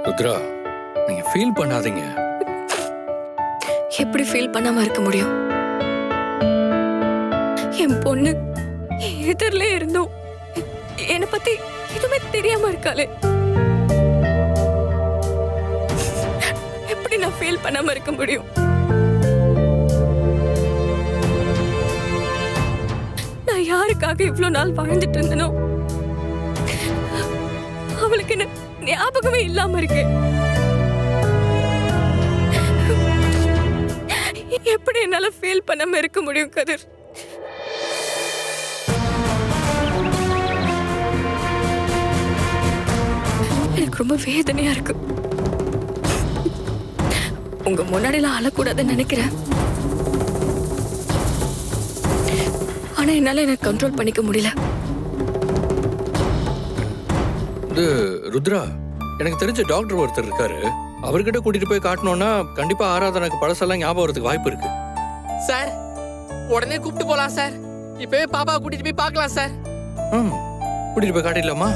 ருத்ரா, நீங்க ஃபீல் பண்ணாதீங்க. எப்படி ஃபீல் பண்ணாம இருக்க முடியும்? என் பொண்ணு எதிரிலே இருந்தோம் என்னை பத்தி எதுவுமே தெரியாம இருக்காளே. எப்படி நான் ஃபீல் பண்ணாம இருக்க முடியும்? நான் யாருக்காக இவ்வளவு நாள் வாழ்ந்துட்டு இருந்தனோ அவளுக்கு என்ன ஞாபகமே இல்லாம இருக்கு. எப்படி என்னால ஃபீல் பண்ணாம இருக்க முடியும் கதிர்? எனக்கு ரொம்ப வேதனையா இருக்கு. உங்க முன்னாடிலாம் அழக்கூடாதுன்னு நினைக்கிறேன். ஆனா என்னால எனக்கு கண்ட்ரோல் பண்ணிக்க முடியல. இது ருத்ரா, எனக்கு தெரிஞ்ச டாக்டர் ஒருத்தர் இருக்காரு. அவர்கிட்ட கூட்டிட்டு போய் காட்டணும்னா கண்டிப்பா ஆராதனைக்கு பழசெல்லாம் ஞாபகம் வரதுக்கு வாய்ப்பு இருக்கு. சார், உடனே கூப்பிட்டு போலாம் சார். இப்பவே பாப்பா கூட்டிட்டு போய் பார்க்கலாம் சார். கூட்டிட்டு போய் காட்டிடலாமா?